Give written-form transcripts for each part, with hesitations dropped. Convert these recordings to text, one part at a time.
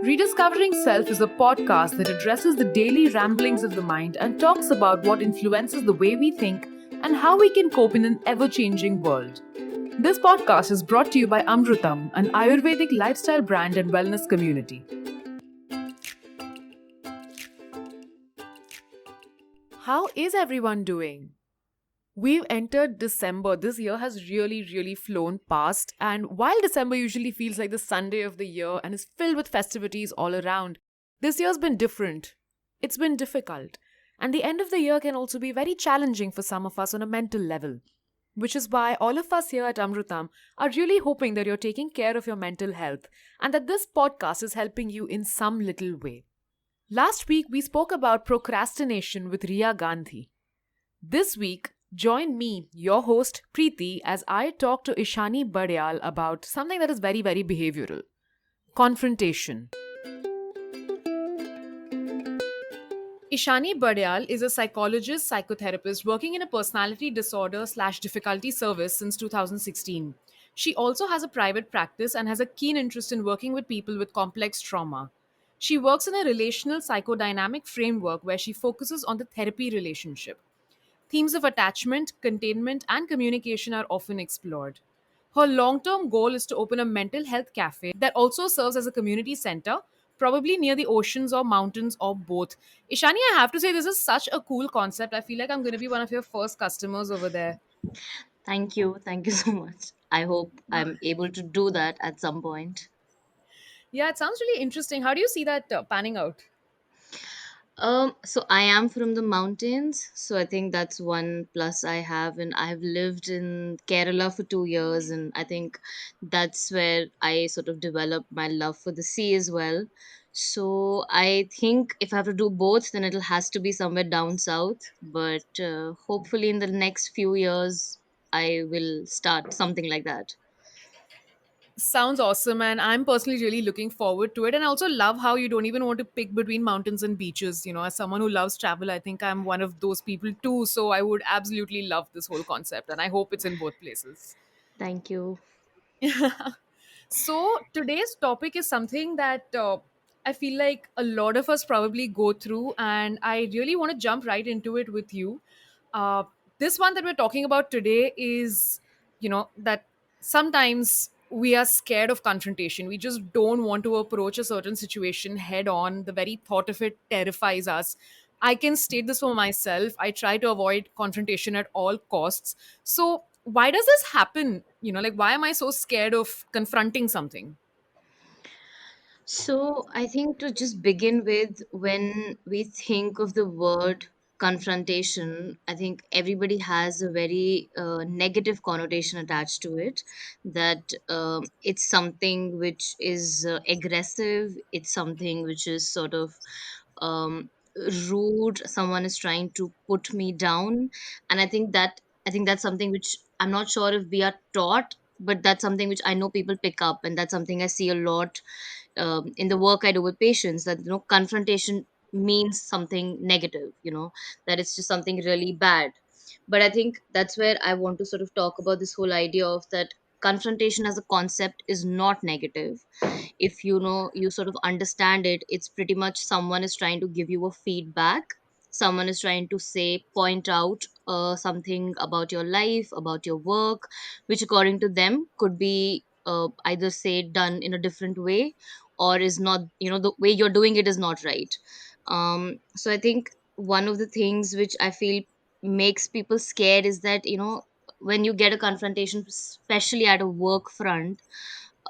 Rediscovering Self is a podcast that addresses the daily ramblings of the mind and talks about what influences the way we think and how we can cope in an ever changing world. This podcast is brought to you by Amrutam, an Ayurvedic lifestyle brand and wellness community. How is everyone doing? We've entered December. This year has really flown past. And while December usually feels like the Sunday of the year and is filled with festivities all around, this year's been different. It's been difficult. And the end of the year can also be very challenging for some of us on a mental level. Which is why all of us here at Amrutam are really hoping that you're taking care of your mental health and that this podcast is helping you in some little way. Last week, we spoke about procrastination with Ria Gandhi. This week, join me, your host Preeti, as I talk to Ishani Badyal about something that is very behavioral: confrontation. Ishani Badyal is a psychologist, psychotherapist working in a personality disorder/difficulty service since 2016. She also has a private practice and has a keen interest in working with people with complex trauma. She works in a relational psychodynamic framework where she focuses on the therapy relationship. Themes of attachment, containment, and communication are often explored. Her long term goal is to open a mental health cafe that also serves as a community center, probably near the oceans or mountains or both. Ishani, I have to say, this is such a cool concept. I feel like I'm going to be one of your first customers over there. Thank you. Thank you so much. I hope I'm able to do that at some point. Yeah, it sounds really interesting. How do you see that panning out? So I am from the mountains, so I think that's one plus I have, and I've lived in Kerala for 2 years, and I think that's where I sort of developed my love for the sea as well. So I think if I have to do both, then it'll has to be somewhere down south. But hopefully, in the next few years, I will start something like that. Sounds awesome, and I'm personally really looking forward to it. And I also love how you don't even want to pick between mountains and beaches. You know, as someone who loves travel, I think I'm one of those people too. So I would absolutely love this whole concept, and I hope it's in both places. Thank you. So today's topic is something that I feel like a lot of us probably go through, and I really want to jump right into it with you. Uh, this one that we're talking about today is, that sometimes we are scared of confrontation. We just don't want to approach a certain situation head on. The very thought of it terrifies us. I can state this for myself. I try to avoid confrontation at all costs. So, why does this happen? Like, why am I so scared of confronting something? So I think to just begin with, when we think of the word confrontation, I think everybody has a very negative connotation attached to it. That it's something which is aggressive. It's something which is sort of um, rude. Someone is trying to put me down, and I think that's something which I'm not sure if we are taught, but that's something which I know people pick up, and that's something I see a lot in the work I do with patients, that confrontation means something negative, that it's just something really bad. But I think that's where I want to sort of talk about this whole idea of that confrontation as a concept is not negative. If you sort of understand it, it's pretty much someone is trying to give you a feedback. Someone is trying to say, point out something about your life, about your work, which according to them could be either say done in a different way, or is not, the way you're doing it is not right. So I think one of the things which I feel makes people scared is that, when you get a confrontation, especially at a work front,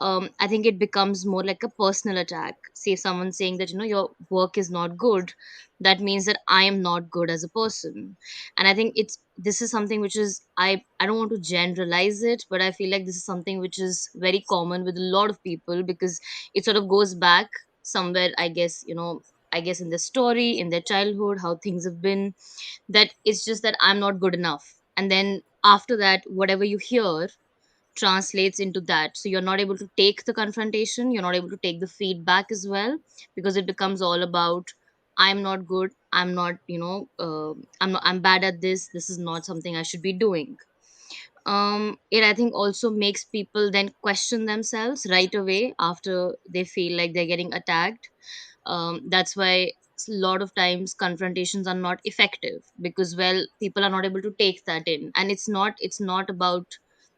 I think it becomes more like a personal attack. Say someone saying that, your work is not good, that means that I am not good as a person. And I think this is something which is, I don't want to generalize it, but I feel like this is something which is very common with a lot of people, because it sort of goes back somewhere, I guess in their story, in their childhood, how things have been, that it's just that I'm not good enough. And then after that, whatever you hear translates into that. So you're not able to take the confrontation, you're not able to take the feedback as well, because it becomes all about, I'm not good, I'm not, I'm bad at this is not something I should be doing. it I think also makes people then question themselves right away after they feel like they're getting attacked. That's why a lot of times confrontations are not effective, because well, people are not able to take that in, and it's not about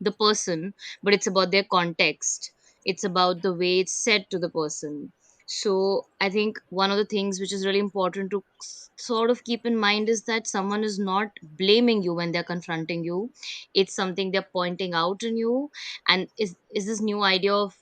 the person, but it's about their context. It's about the way it's said to the person. So I think one of the things which is really important to sort of keep in mind is that someone is not blaming you when they're confronting you. It's something they're pointing out in you. And is this new idea of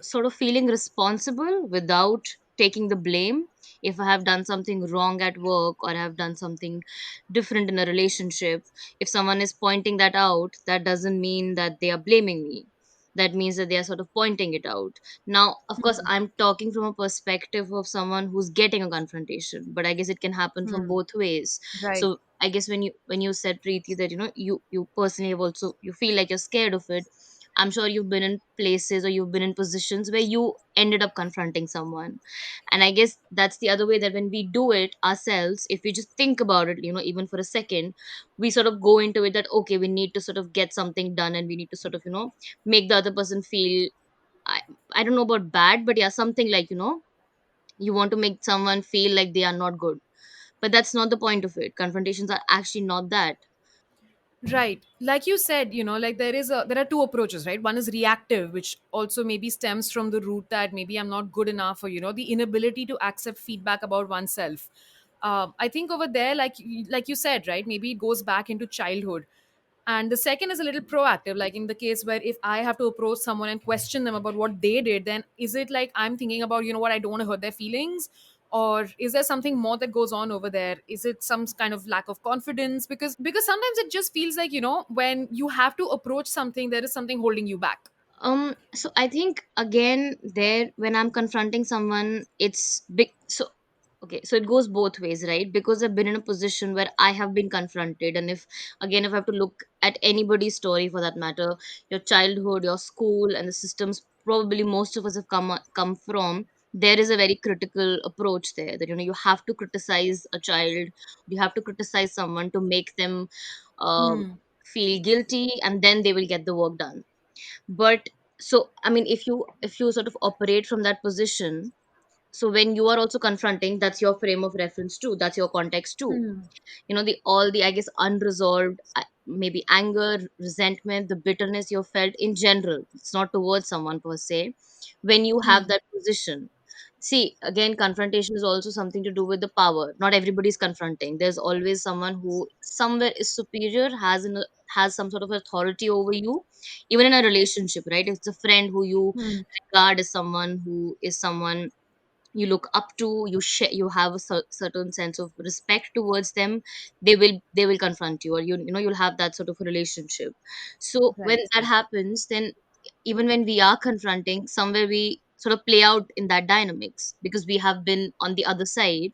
sort of feeling responsible without taking the blame. If I have done something wrong at work, or I have done something different in a relationship, if someone is pointing that out, that doesn't mean that they are blaming me. That means that they are sort of pointing it out. Now, of course, Hmm. I'm talking from a perspective of someone who's getting a confrontation, but I guess it can happen from Hmm. both ways. Right. So I guess when you said, Preeti, that you personally have also, you feel like you're scared of it. I'm sure you've been in places, or you've been in positions where you ended up confronting someone. And I guess that's the other way, that when we do it ourselves, if we just think about it, even for a second, we sort of go into it that, okay, we need to sort of get something done, and we need to sort of, make the other person feel, I, I don't know about bad, but yeah, something like, you want to make someone feel like they are not good. But that's not the point of it. Confrontations are actually not that. Right. Like you said, like there are two approaches, right? One is reactive, which also maybe stems from the root that maybe I'm not good enough, or the inability to accept feedback about oneself. I think over there, like you said, right? Maybe it goes back into childhood. And the second is a little proactive, like in the case where if I have to approach someone and question them about what they did, then is it like I'm thinking about, what, I don't want to hurt their feelings? Or is there something more that goes on over there? Is it some kind of lack of confidence? Because sometimes it just feels like, when you have to approach something, there is something holding you back. So I think again there, when I'm confronting someone, it's big. So okay, so it goes both ways, right? Because I've been in a position where I have been confronted, and if I have to look at anybody's story for that matter, your childhood, your school, and the systems probably most of us have come from. There is a very critical approach there, that you have to criticize a child, you have to criticize someone to make them um, Hmm. feel guilty, and then they will get the work done. But so I mean, if you sort of operate from that position, so when you are also confronting, that's your frame of reference too, that's your context too. Hmm. The all the, I guess, unresolved, maybe anger, resentment, the bitterness you felt in general, it's not towards someone per se, when you have Hmm. that position. See, again, confrontation is also something to do with the power. Not everybody's confronting. There's always someone who somewhere is superior, has some sort of authority over you, even in a relationship, right? It's a friend who you Hmm. regard as someone you look up to, you have a certain sense of respect towards them. They will confront you, or you'll have that sort of a relationship. So when Right. that happens, then even when we are confronting, somewhere we sort of play out in that dynamics, because we have been on the other side.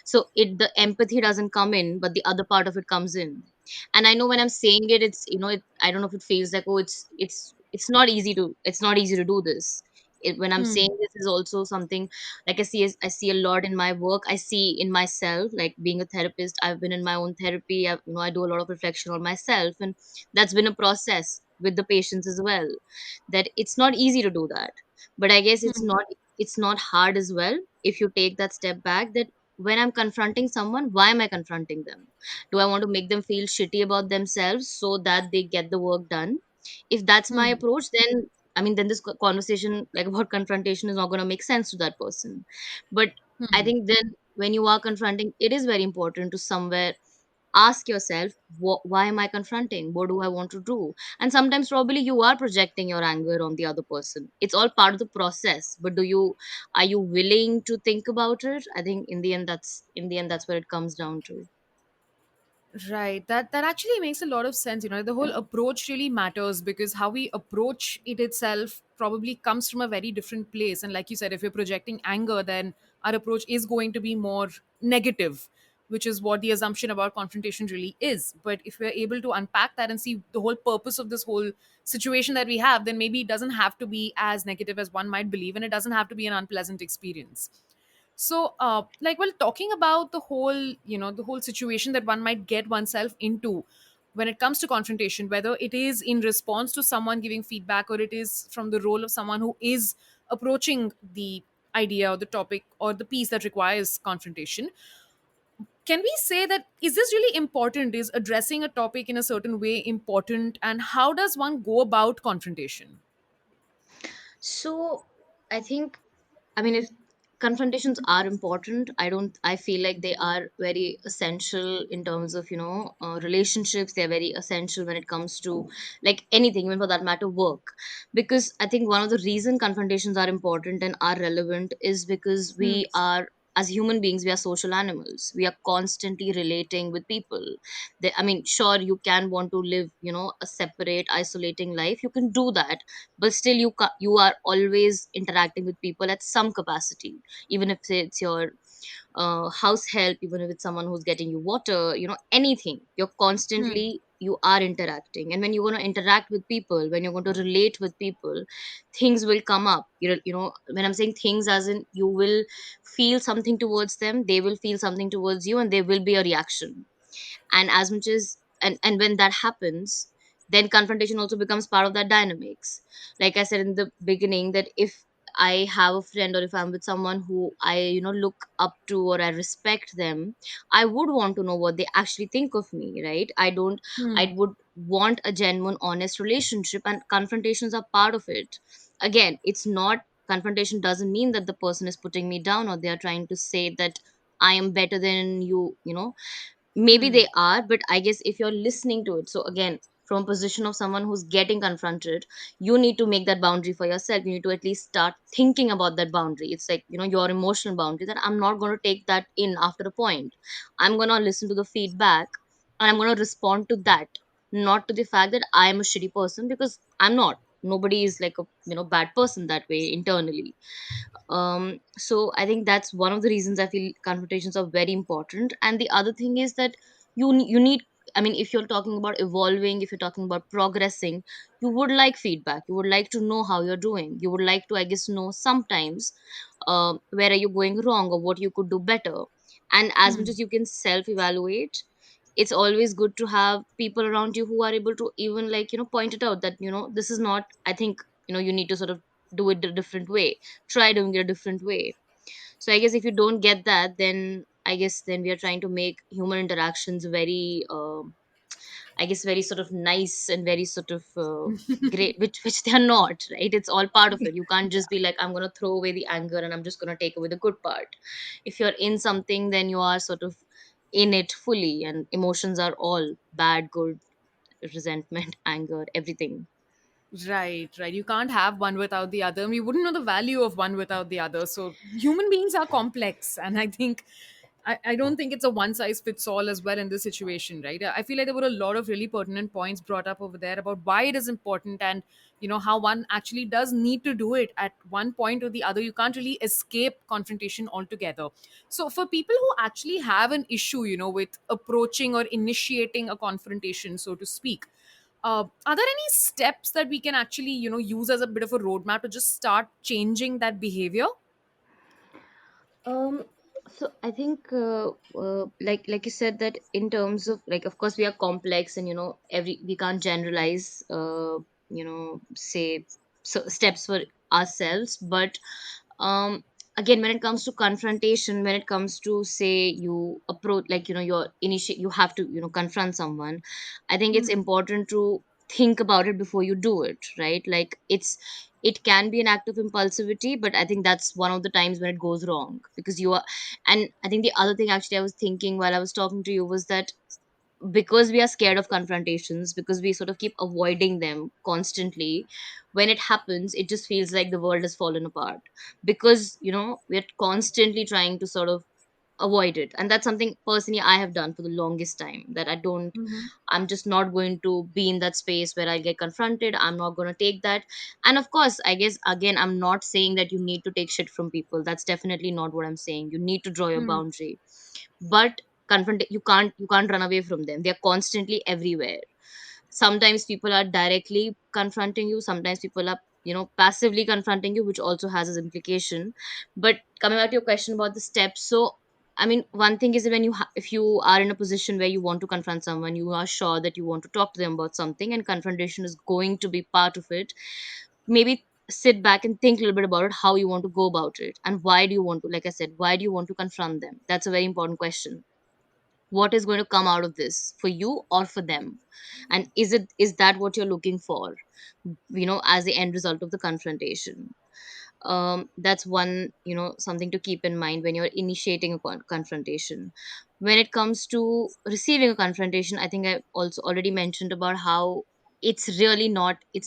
So the empathy doesn't come in, but the other part of it comes in. And I know when I'm saying it, it's I don't know if it feels like, oh, it's not easy to do this. When I'm Hmm. saying this is also something, like I see a lot in my work, I see in myself, like being a therapist, I've been in my own therapy, I do a lot of reflection on myself, and that's been a process with the patients as well, that it's not easy to do that. But I guess it's Hmm. not hard as well, if you take that step back, that when I'm confronting someone, why am I confronting them? Do I want to make them feel shitty about themselves so that they get the work done? If that's my Hmm. approach, then I mean, then this conversation, like, about confrontation, is not going to make sense to that person. But I Hmm. think then when you are confronting, it is very important to somewhere ask yourself, why am I confronting? What do I want to do? And sometimes probably you are projecting your anger on the other person. It's all part of the process. But are you willing to think about it? I think in the end that's where it comes down to. Right. That actually makes a lot of sense. The whole approach really matters, because how we approach it itself probably comes from a very different place. And like you said, if you're projecting anger, then our approach is going to be more negative, which is what the assumption about confrontation really is. But if we're able to unpack that and see the whole purpose of this whole situation that we have, then maybe it doesn't have to be as negative as one might believe, and it doesn't have to be an unpleasant experience. So, like, while talking about the whole situation that one might get oneself into, when it comes to confrontation, whether it is in response to someone giving feedback or it is from the role of someone who is approaching the idea or the topic or the piece that requires confrontation. Can we say that is this really important? Is addressing a topic in a certain way important? And how does one go about confrontation? So I think, I mean, if confrontations are important, I feel like they are very essential in terms of, relationships. They're very essential when it comes to like anything, even for that matter, work. Because I think one of the reason confrontations are important and are relevant is because Hmm. we are, as human beings, we are social animals. We are constantly relating with people. I mean, sure, you can want to live, a separate, isolating life. You can do that, but still you are always interacting with people at some capacity, even if it's your house help, even if it's someone who's getting you water, anything. You're Hmm. constantly, you are interacting, and when you're going to interact with people, when you're going to relate with people, things will come up. When I'm saying things, as in you will feel something towards them, they will feel something towards you, and there will be a reaction. And as much as, and when that happens, then confrontation also becomes part of that dynamics. Like I said in the beginning, that if I have a friend, or if I'm with someone who I look up to, or I respect them, I would want to know what they actually think of me, right? Hmm. I would want a genuine, honest relationship, and confrontations are part of it. Again, it's not, confrontation doesn't mean that the person is putting me down, or they are trying to say that I am better than you, maybe Hmm. they are, but I guess if you're listening to it, so again, from a position of someone who's getting confronted, you need to make that boundary for yourself. You need to at least start thinking about that boundary. It's like, your emotional boundary, that I'm not going to take that in after a point. I'm going to listen to the feedback, and I'm going to respond to that, not to the fact that I am a shitty person, because I'm not. Nobody is like a bad person that way internally. So I think that's one of the reasons I feel confrontations are very important. And the other thing is that you need, I mean, if you're talking about evolving, if you're talking about progressing, you would like feedback. You would like to know how you're doing. You would like to, I guess, know sometimes where are you going wrong, or what you could do better. And as much Hmm. as you can self evaluate, it's always good to have people around you who are able to even, like, point it out, that this is not, I think, you need to sort of do it a different way, try doing it a different way. So I guess if you don't get that, then I guess then we are trying to make human interactions very, I guess, very sort of nice and very sort of great, which they are not, right? It's all part of it. You can't just be like, I'm gonna throw away the anger and I'm just gonna take away the good part. If you're in something, then you are sort of in it fully, and emotions are all bad, good, resentment, anger, everything. Right, right. You can't have one without the other. We wouldn't know the value of one without the other. So human beings are complex, and I think I don't think it's a one size fits all as well in this situation, right? I feel like there were a lot of really pertinent points brought up over there about why it is important, and how one actually does need to do it at one point or the other. You can't really escape confrontation altogether. So for people who actually have an issue, with approaching or initiating a confrontation, so to speak, are there any steps that we can actually use as a bit of a roadmap to just start changing that behavior? Um, so I think, like you said, that in terms of, like, of course we are complex, and every, we can't generalize, say, so steps for ourselves. But um, again, when it comes to confrontation, when it comes to, say, you approach, like, your initiate, you have to confront someone. I think it's Hmm. important to think about it before you do it, right? Like, it can be an act of impulsivity, but I think that's one of the times when it goes wrong, because you are. And I think the other thing actually I was thinking while I was talking to you was that, because we are scared of confrontations, because we sort of keep avoiding them constantly, when it happens, it just feels like the world has fallen apart, because we're constantly trying to sort of avoid it. And that's something personally I have done for the longest time, that I don't, Hmm. I'm just not going to be in that space where I get confronted. I'm not going to take that. And of course, I guess, again, I'm not saying that you need to take shit from people. That's definitely not what I'm saying. You need to draw your Hmm. boundary. But you can't run away from them. They're constantly everywhere. Sometimes people are directly confronting you, sometimes people are passively confronting you, which also has its implication. But coming back to your question about the steps, so I mean, one thing is when if you are in a position where you want to confront someone, you are sure that you want to talk to them about something, and confrontation is going to be part of it. Maybe sit back and think a little bit about it, how you want to go about it, and why do you want to, like I said, why do you want to confront them? That's a very important question. What is going to come out of this for you or for them? And is that what you're looking for, as the end result of the confrontation? That's one, something to keep in mind when you're initiating a confrontation. When it comes to receiving a confrontation, I think I also already mentioned about how it's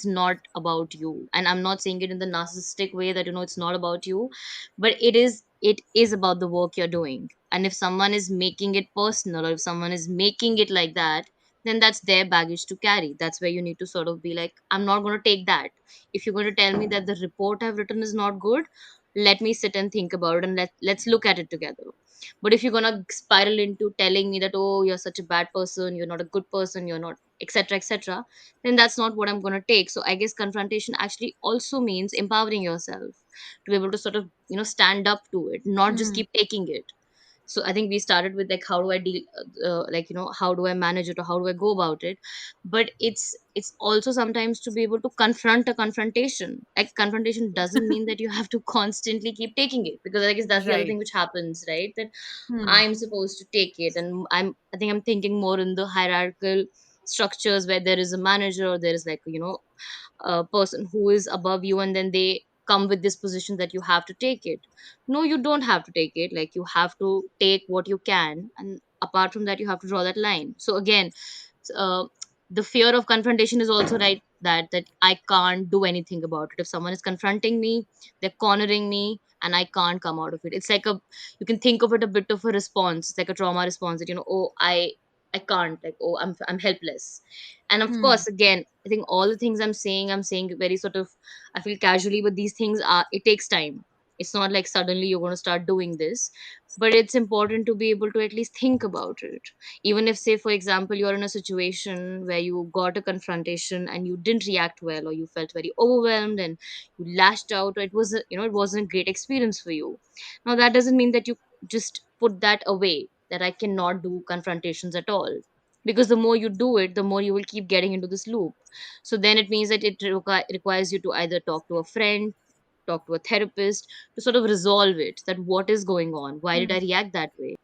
not about you. And I'm not saying it in the narcissistic way that it's not about you, but it is about the work you're doing. And if someone is making it personal, or if someone is making it like that, then that's their baggage to carry. That's where you need to sort of be like, I'm not going to take that. If you're going to tell me that the report I've written is not good, let me sit and think about it, and let's look at it together. But if you're going to spiral into telling me that, oh, you're such a bad person, you're not a good person, you're not, etc., etc., then that's not what I'm going to take. So I guess confrontation actually also means empowering yourself to be able to sort of stand up to it, not just Hmm. keep taking it. So I think we started with like, how do I deal, how do I manage it, or how do I go about it? But it's also sometimes to be able to confront a confrontation. Like, confrontation doesn't mean that you have to constantly keep taking it, because I guess that's the other Right. thing which happens, right? That Hmm. I'm supposed to take it, and I think I'm thinking more in the hierarchical structures, where there is a manager, or there is like a person who is above you, and then they come with this position that you have to take it. No, you don't have to take it. Like, you have to take what you can, and apart from that, you have to draw that line. So again, uh, the fear of confrontation is also right, that I can't do anything about it. If someone is confronting me, they're cornering me, and I can't come out of it. It's like, you can think of it a bit of a response. It's like a trauma response, that oh, I can't, like, oh, I'm helpless. And of Hmm. course, again, I think all the things I'm saying very sort of, I feel, casually, but these things are, it takes time. It's not like suddenly you're going to start doing this, but it's important to be able to at least think about it. Even if, say, for example, you're in a situation where you got a confrontation and you didn't react well, or you felt very overwhelmed and you lashed out, or it wasn't a great experience for you. Now, that doesn't mean that you just put that away, that I cannot do confrontations at all. Because the more you do it, the more you will keep getting into this loop. So then it means that it requires you to either talk to a friend, talk to a therapist, to sort of resolve it, that what is going on, why did I react that way.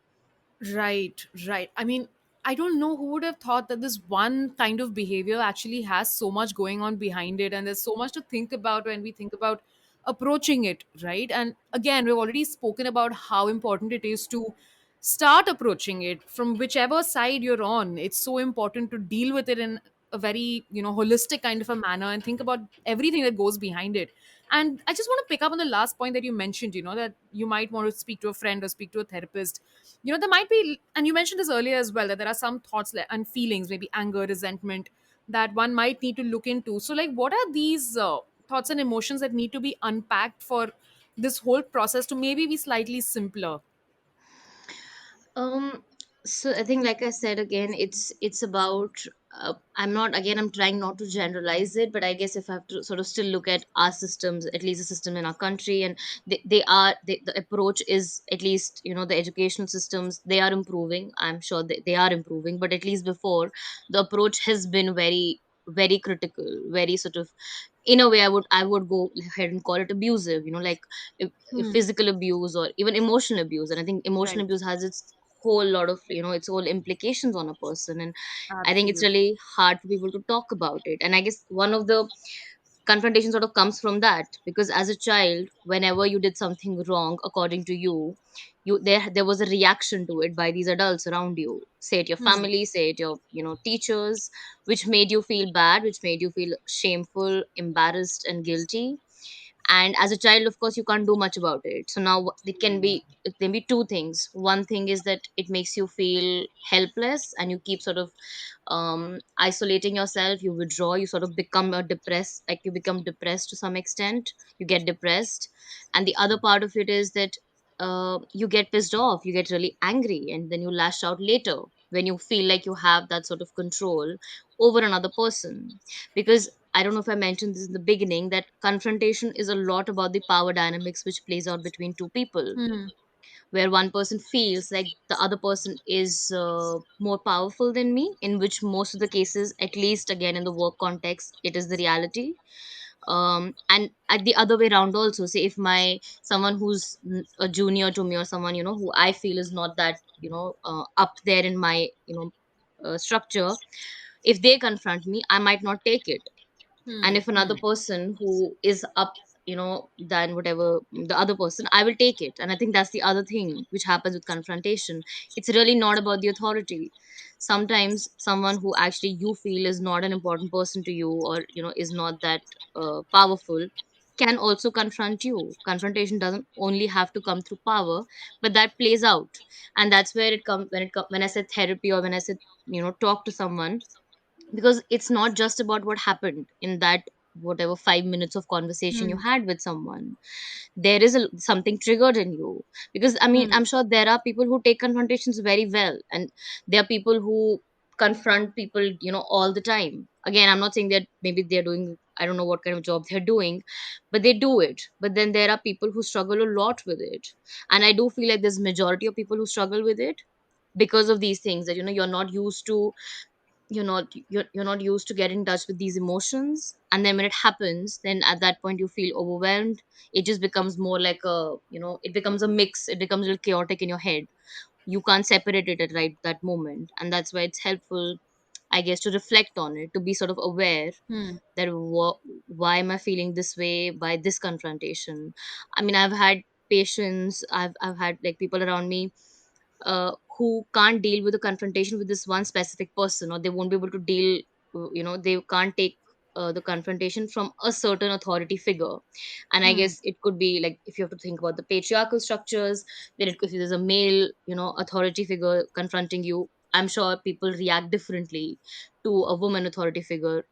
Right, right. I mean, I don't know who would have thought that this one kind of behavior actually has so much going on behind it, and there's so much to think about when we think about approaching it, right? And again, we've already spoken about how important it is to start approaching it from whichever side you're on. It's so important to deal with it in a very, holistic kind of a manner and think about everything that goes behind it. And I just want to pick up on the last point that you mentioned, that you might want to speak to a friend or speak to a therapist. There might be, and you mentioned this earlier as well, that there are some thoughts and feelings, maybe anger, resentment, that one might need to look into. So like, what are these thoughts and emotions that need to be unpacked for this whole process to maybe be slightly simpler? Um, so I think, like I said, again, it's about. I'm trying not to generalize it, but I guess if I have to sort of still look at our systems, at least the system in our country, and the approach is, at least, the educational systems, they are improving. I'm sure they are improving, but at least before, the approach has been very, very critical, very sort of, in a way, I would go ahead and call it abusive, like, if Hmm. physical abuse or even emotional abuse. And I think emotional Right. abuse has its whole lot of, its whole implications on a person. And I think it's Absolutely. really hard for people to talk about it. And I guess one of the confrontation sort of comes from that, because as a child, whenever you did something wrong according to you, there was a reaction to it by these adults around you, say it your Hmm. family, say it your teachers, which made you feel bad, which made you feel shameful, embarrassed, and guilty. And as a child, of course, you can't do much about it. So now it can be two things. One thing is that it makes you feel helpless, and you keep sort of isolating yourself, you withdraw, you sort of become a depressed, like, you become depressed to some extent, you get depressed. And the other part of it is that you get pissed off, you get really angry, and then you lash out later, when you feel like you have that sort of control over another person. Because I don't know if I mentioned this in the beginning, that confrontation is a lot about the power dynamics which plays out between two people. Hmm. where one person feels like the other person is more powerful than me, in which most of the cases, at least again in the work context, it is the reality. And at the other way around also, say if my someone who's a junior to me, or someone, who I feel is not that, up there in my, structure, if they confront me, I might not take it. And Hmm. if another Hmm. person who is up, than whatever the other person, I will take it. And I think that's the other thing which happens with confrontation. It's really not about the authority. Sometimes someone who actually you feel is not an important person to you, or is not that powerful, can also confront you. Confrontation doesn't only have to come through power, but that plays out. And that's where it comes, when I said therapy, or when I said, talk to someone, because it's not just about what happened in that whatever 5 minutes of conversation you Hmm. had with someone. There is something triggered in you. Because I mean, Hmm. I'm sure there are people who take confrontations very well, and there are people who confront people, all the time. Again, I'm not saying that maybe they're doing, I don't know what kind of job they're doing, but they do it. But then there are people who struggle a lot with it. And I do feel like there's majority of people who struggle with it because of these things, that you're not used to, you're not used to get in touch with these emotions. And then when it happens, then at that point you feel overwhelmed. It just becomes more like a, it becomes a mix, it becomes a little chaotic in your head. You can't separate it at right that moment. And that's why it's helpful, I guess, to reflect on it, to be sort of aware Hmm. that why am I feeling this way by this confrontation. I mean, I've had patients, I've had like people around me who can't deal with the confrontation with this one specific person, or they won't be able to deal, they can't take the confrontation from a certain authority figure. And I Hmm. guess it could be like, if you have to think about the patriarchal structures, then if there's a male, authority figure confronting you, I'm sure people react differently to a woman authority figure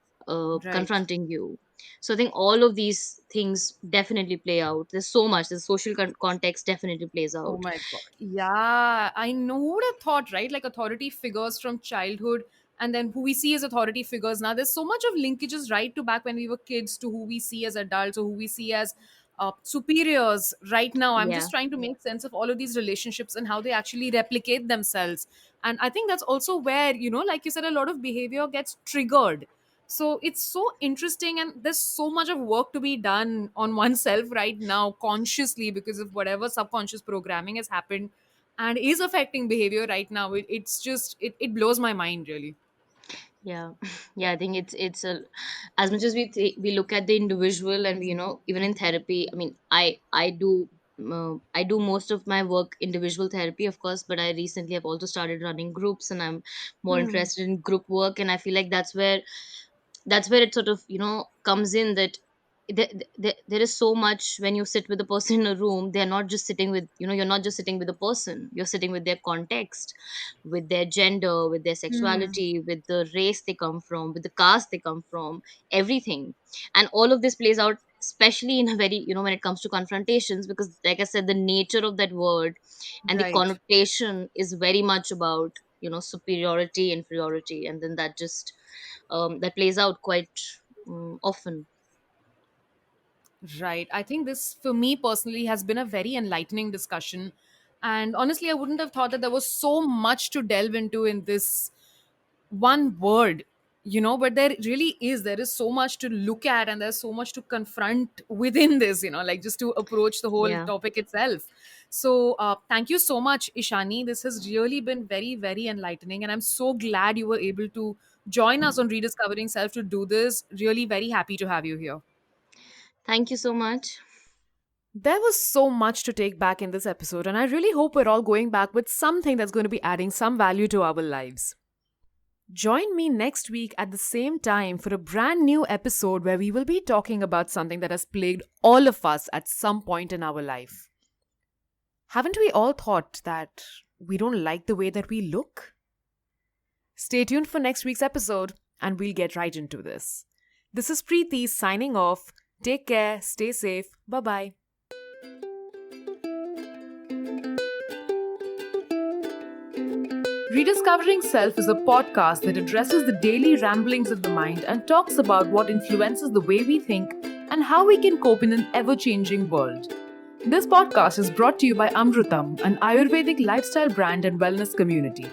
Right. confronting you. So I think all of these things definitely play out. There's so much, the social context definitely plays Oh out. my God. Yeah, I know, who would have thought, right? Like authority figures from childhood, and then who we see as authority figures now. There's so much of linkages right to back when we were kids to who we see as adults, or who we see as superiors right now. I'm Yeah. just trying to make sense of all of these relationships and how they actually replicate themselves. And I think that's also where, like you said, a lot of behavior gets triggered. So it's so interesting, and there's so much of work to be done on oneself right now consciously because of whatever subconscious programming has happened and is affecting behavior right now. It's just it blows my mind, really. Yeah. Yeah, I think it's a, as much as we look at the individual, and even in therapy, I mean, I do most of my work individual therapy, of course, but I recently have also started running groups, and I'm more Hmm. interested in group work. And I feel like that's where it sort of comes in, that there is so much. When you sit with a person in a room, they're not just sitting with, you're not just sitting with a person, you're sitting with their context, with their gender, with their Hmm. sexuality, with the race they come from, with the caste they come from, everything. And all of this plays out, especially in a very, when it comes to confrontations, because like I said, the nature of that word and the Right. connotation is very much about, superiority, inferiority, and then that just that plays out quite often. Right. I think this, for me personally, has been a very enlightening discussion. And honestly, I wouldn't have thought that there was so much to delve into in this one word, but there really is. There is so much to look at, and there's so much to confront within this, like just to approach the whole Yeah. topic itself. So, thank you so much, Ishani. This has really been very, very enlightening. And I'm so glad you were able to join us on Rediscovering Self to do this. Really very happy to have you here. Thank you so much. There was so much to take back in this episode, and I really hope we're all going back with something that's going to be adding some value to our lives. Join me next week at the same time for a brand new episode where we will be talking about something that has plagued all of us at some point in our life. Haven't we all thought that we don't like the way that we look? Stay tuned for next week's episode, and we'll get right into this. This is Preeti signing off. Take care, stay safe, bye bye. Rediscovering Self is a podcast that addresses the daily ramblings of the mind and talks about what influences the way we think and how we can cope in an ever changing world. This podcast is brought to you by Amrutam, an Ayurvedic lifestyle brand and wellness community.